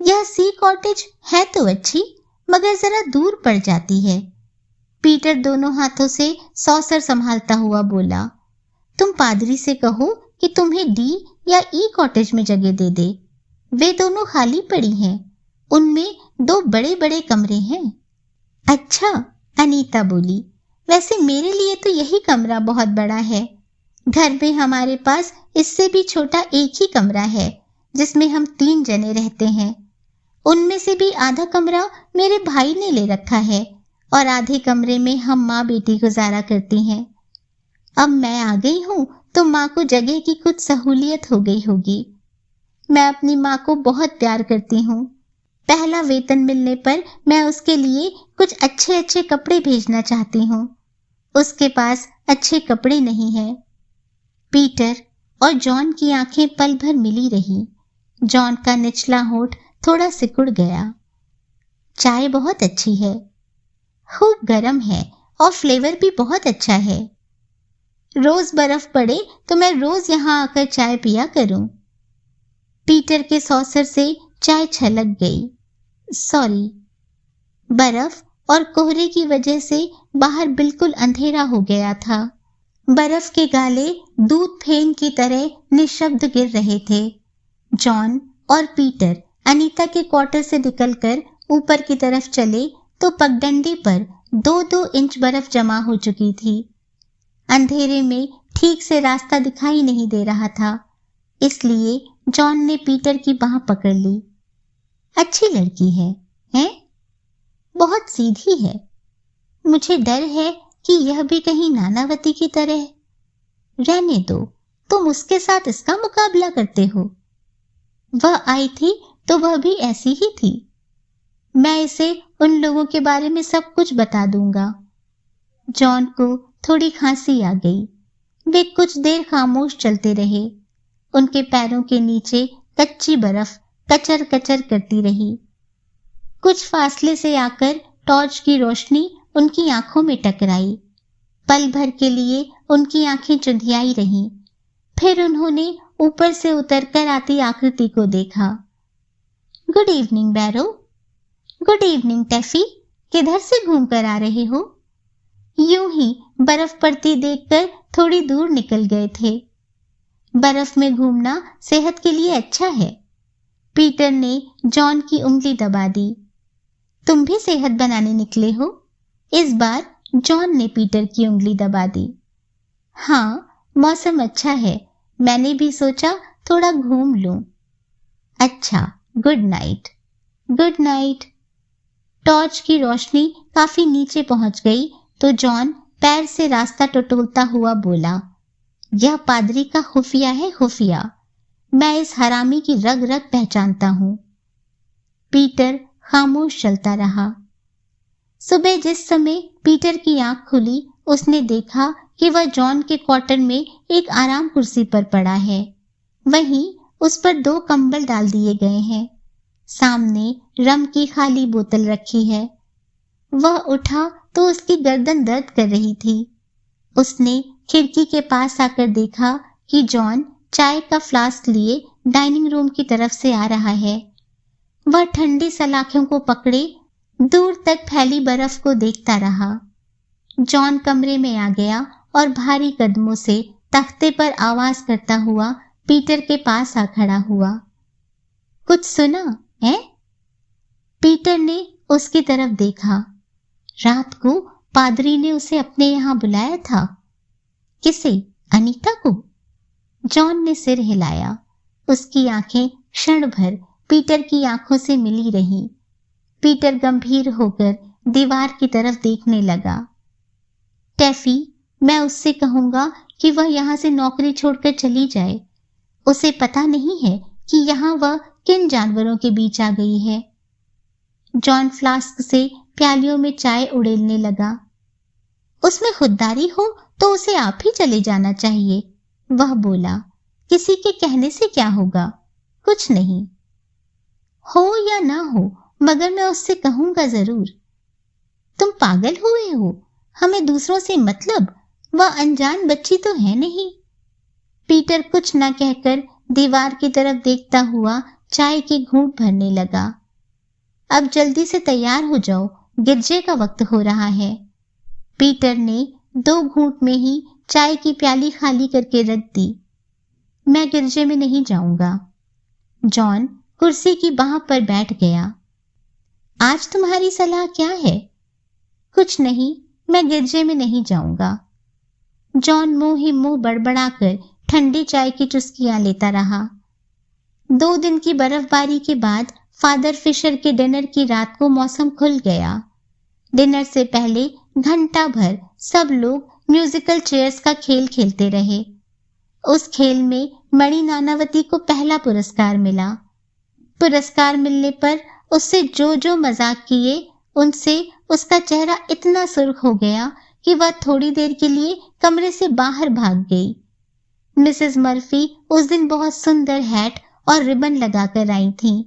यह सी कॉटेज है तो अच्छी, मगर जरा दूर पड़ जाती है। पीटर दोनों हाथों से सॉसर संभालता हुआ बोला, तुम पादरी से कहो कि तुम्हें डी या ई कॉटेज में जगह दे दे। वे दोनों खाली पड़ी हैं, उनमें 2 बड़े बड़े कमरे हैं। अच्छा, अनीता बोली, वैसे मेरे लिए तो यही कमरा बहुत बड़ा है। घर में हमारे पास इससे भी छोटा एक ही कमरा है जिसमें हम 3 जने रहते हैं। उनमें से भी आधा कमरा मेरे भाई ने ले रखा है और आधे कमरे में हम माँ बेटी गुजारा करती हैं। अब मैं आ गई हूँ तो माँ को जगह की कुछ सहूलियत हो गई होगी। मैं अपनी माँ को बहुत प्यार करती हूँ। पहला वेतन मिलने पर मैं उसके लिए कुछ अच्छे अच्छे कपड़े भेजना चाहती हूँ। उसके पास अच्छे कपड़े नहीं हैं। पीटर और जॉन की आंखें पल भर मिली रही। जॉन का निचला होठ थोड़ा सिकुड़ गया। चाय बहुत अच्छी है, खूब गर्म है और फ्लेवर भी बहुत अच्छा है। रोज बर्फ पड़े तो मैं रोज यहाँ आकर चाय पिया करूं। पीटर के सॉसर से चाय छलक गई। सॉरी। बर्फ और कोहरे की वजह से बाहर बिल्कुल अंधेरा हो गया था। बर्फ के गाले दूध फेन की तरह निशब्द गिर रहे थे। जॉन और पीटर अनीता के क्वार्टर से निकलकर ऊपर की तरफ चले तो पगडंडी पर 2-2 इंच बर्फ जमा हो चुकी थी। अंधेरे में ठीक से रास्ता दिखाई नहीं दे रहा था, इसलिए जॉन ने पीटर की बांह पकड़ ली। अच्छी लड़की है, हैं? बहुत सीधी है। मुझे डर है कि यह भी कहीं नानावती की तरह। रहने दो, तुम उसके साथ इसका मुकाबला करते हो। वह आई थी तो वह भी ऐसी ही थी। मैं इसे उन लोगों के बारे में सब कुछ बता दूंगा। जॉन को थोड़ी खांसी आ गई। वे कुछ देर खामोश चलते रहे। उनके पैरों के नीचे कच्ची बर्फ कचर कचर करती रही। कुछ फासले से आकर टॉर्च की रोशनी उनकी आंखों में टकराई। पल भर के लिए उनकी आंखें चुंधियाई रहीं। फिर उन्होंने ऊपर से उतरकर आती आकृति को देखा। Good evening Barrow. Good evening Taffy. किधर से घूम कर आ रहे हो? यूं ही बर्फ पड़ती देखकर थोड़ी दूर निकल गए थे। बर्फ में घूमना सेहत के लिए अच्छा है। पीटर ने जॉन की उंगली दबा दी। तुम भी सेहत बनाने निकले हो? इस बार जॉन ने पीटर की उंगली दबा दी। हाँ, मौसम अच्छा है, मैंने भी सोचा थोड़ा घूम लूं। अच्छा, good night. Good night. Torch की रोशनी काफी नीचे पहुंच गई तो जॉन पैर से रास्ता टटोलता हुआ बोला, यह पादरी का खुफिया है, खुफिया। मैं इस हरामी की रग रग पहचानता हूं। पीटर खामोश चलता रहा। सुबह जिस समय पीटर की आंख खुली उसने देखा कि वह जॉन के क्वार्टर में एक आराम कुर्सी पर पड़ा है। वहीं उस पर 2 कंबल डाल दिए गए हैं। सामने रम की खाली बोतल रखी है। वह उठा तो उसकी गर्दन दर्द कर रही थी। उसने खिड़की के पास आकर देखा कि जॉन चाय का फ्लास्क लिए डाइनिंग रूम की तरफ से आ रहा है। वह ठंडी सलाखों को पकड़े दूर तक फैली बर्फ को देखता रहा। जॉन कमरे में आ गया और भारी कदमों से तख्ते पर आवाज करता हुआ पीटर के पास आ खड़ा हुआ। कुछ सुना है? पीटर ने उसकी तरफ देखा। रात को पादरी ने उसे अपने यहाँ बुलाया था। किसे? अनीता को? जॉन ने सिर हिलाया। उसकी आंखें क्षण भर पीटर की आंखों से मिली रही। पीटर गंभीर होकर दीवार की तरफ देखने लगा। टैफी, मैं उससे कहूंगा कि वह यहाँ से नौकरी छोड़कर चली जाए। उसे पता नहीं है कि यहाँ वह किन जानवरों के बीच आ गई है। जॉन फ्लास्क से प्यालियों में चाय उड़ेलने लगा। उसमें खुददारी हो तो उसे आप ही चले जाना चाहिए, वह बोला। किसी के कहने से क्या होगा? कुछ नहीं। हो या ना हो, मगर मैं उससे कहूंगा जरूर। तुम पागल हुए हो? हमें दूसरों से मतलब? वह अनजान बच्ची तो है नहीं। पीटर कुछ न कहकर दीवार की तरफ देखता हुआ चाय की घूंट भरने लगा। अब जल्दी से तैयार हो जाओ, गिरजे का वक्त हो रहा है। पीटर ने 2 घूंट में ही चाय की प्याली खाली करके रख दी। मैं गिरजे में नहीं जाऊंगा। जॉन कुर्सी की बाह पर बैठ गया। आज तुम्हारी सलाह क्या है? कुछ नहीं, मैं गिरजे में नहीं जाऊंगा। जॉन मुंह ही मुंह बड़बड़ाकर ठंडी चाय की चुस्कियां लेता रहा। 2 दिन की बर्फबारी के बाद फादर फिशर के डिनर की रात को मौसम खुल गया। डिनर से पहले घंटा भर सब लोग म्यूजिकल चेयर्स का खेल खेलते रहे। उस खेल में मणि नानावती को पहला पुरस्कार मिला। पुरस्कार मिलने पर उससे जो मजाक किए, उनसे उसका चेहरा इतना सुर्ख हो गया कि वह थोड़ी देर के लिए कमरे से बाहर भाग गई। मिसेस मर्फी उस दिन बहुत सुंदर हैट और रिबन लगाकर आई थीं।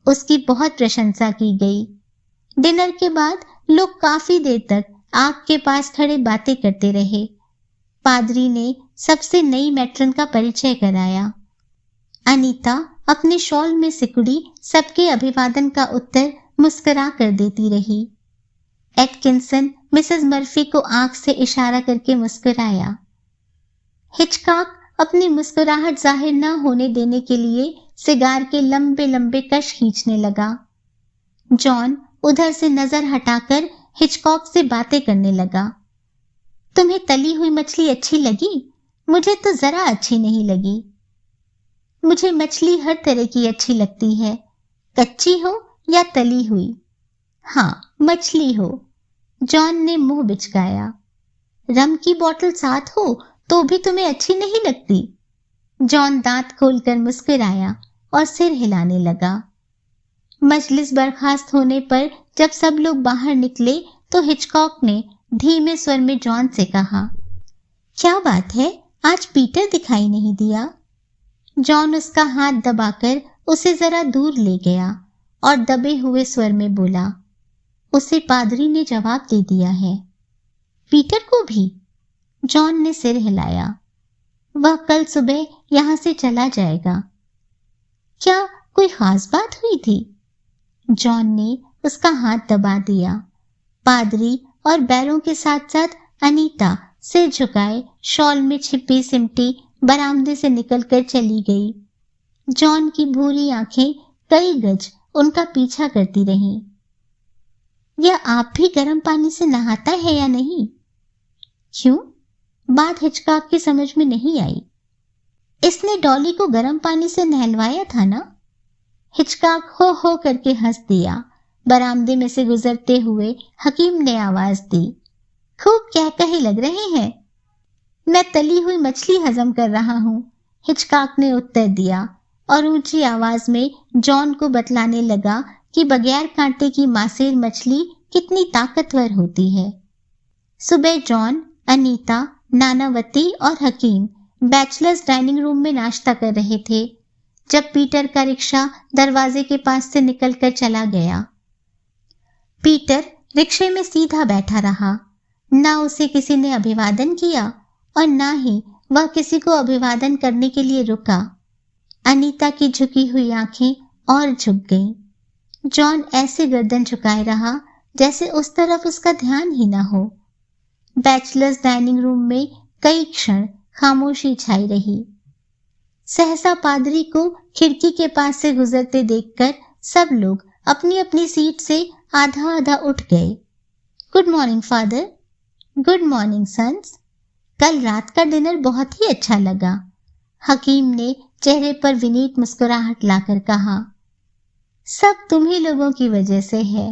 उसकी बहुत प्रशंसा की गई। डिनर के बाद लोग काफी देर तक आग के पास खड़े बातें करते रहे। पादरी ने सबसे नई मैट्रन का परिचय कराया। अनीता अपने शॉल में सिकुड़ी सबके अभिवादन का उत्तर मुस्कुरा कर देती रही। एटकिंसन मिसेस मर्फी को आंख से इशारा करके मुस्कुराया। हिचकॉक अपनी मुस्कुराहट जाहिर न होने देने के लिए सिगार के लंबे लंबे कश खींचने लगा। जॉन उधर से नजर हटाकर हिचकॉक से बातें करने लगा। तुम्हें तली हुई मछली अच्छी लगी? मुझे तो जरा अच्छी नहीं लगी। मुझे मछली हर तरह की अच्छी लगती है, कच्ची हो या तली हुई। हाँ, मछली हो। जॉन ने मुंह बिचकाया। रम की बोतल साथ हो तो भी तुम्हें अच्छी नहीं लगती? जॉन दांत खोलकर मुस्कुराया और सिर हिलाने लगा। मजलिस बर्खास्त होने पर जब सब लोग बाहर निकले तो हिचकॉक ने धीमे स्वर में जॉन से कहा, क्या बात है, आज पीटर दिखाई नहीं दिया? जॉन उसका हाथ दबाकर उसे जरा दूर ले गया और दबे हुए स्वर में बोला, उसे पादरी ने जवाब दे दिया है। पीटर को भी? जॉन ने सिर हिलाया। वह कल सुबह यहां से चला जाएगा। क्या कोई खास बात हुई थी? जॉन ने उसका हाथ दबा दिया। पादरी और बैरों के साथ साथ अनीता सिर झुकाए शॉल में छिपी सिमटी बरामदे से निकलकर चली गई। जॉन की भूरी आंखें कई गज उनका पीछा करती रहीं। यह आप भी गर्म पानी से नहाता है या नहीं? क्यों? बात हिचकॉक की समझ में नहीं आई। इसने डॉली को गर्म पानी से नहलवाया था ना? हिचकॉक हो करके हंस दिया। बरामदे में से गुजरते हुए हकीम ने आवाज दी, खूब क्या कहे लग रहे हैं। मैं तली हुई मछली हजम कर रहा हूं, हिचकॉक ने उत्तर दिया और ऊंची आवाज में जॉन को बतलाने लगा कि बगैर कांटे की मासेर मछली कितनी ताकतवर होती है। सुबह जॉन, अनीता, नानावती और हकीम बैचलर्स डाइनिंग रूम में नाश्ता कर रहे थे जब पीटर का रिक्शा दरवाजे के पास से निकलकर चला गया। पीटर रिक्शे में सीधा बैठा रहा। ना उसे किसी ने अभिवादन किया और ना ही वह किसी को अभिवादन करने के लिए रुका। अनीता की झुकी हुई आंखें और झुक गईं। जॉन ऐसे गर्दन झुकाए रहा जैसे उस तरफ उसका ध्यान ही ना हो। बैचलर्स डाइनिंग रूम में कई क्षण खामोशी छाई रही। सहसा पादरी को खिड़की के पास से गुजरते देखकर सब लोग अपनी अपनी सीट से आधा आधा उठ गए। Good morning father. Good morning sons. कल रात का डिनर बहुत ही अच्छा लगा, हकीम ने चेहरे पर विनीत मुस्कुराहट लाकर कहा। सब तुम्ही लोगों की वजह से है।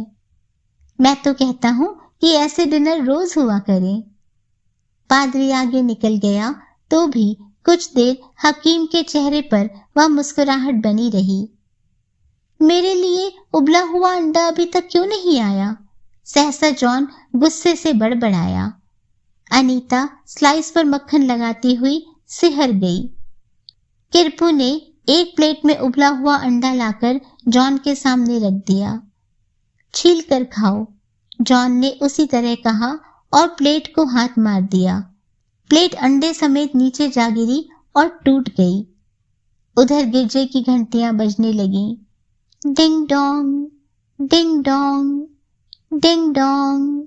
मैं तो कहता हूं कि ऐसे डिनर रोज हुआ करें। पादरी आगे निकल गया तो भी कुछ देर हकीम के चेहरे पर वह मुस्कुराहट बनी रही। मेरे लिए उबला हुआ अंडा अभी तक क्यों नहीं आया? सहसा जॉन गुस्से से बड़बड़ाया। अनीता स्लाइस पर मक्खन लगाती हुई सिहर गई। किरपू ने एक प्लेट में उबला हुआ अंडा लाकर जॉन के सामने रख दिया। छील कर खाओ, जॉन ने उसी तरह कहा और प्लेट को हाथ मार दिया। प्लेट अंडे समेत नीचे जा गिरी और टूट गई। उधर गिरजे की घंटियां बजने लगीं। Ding dong, ding dong, ding dong.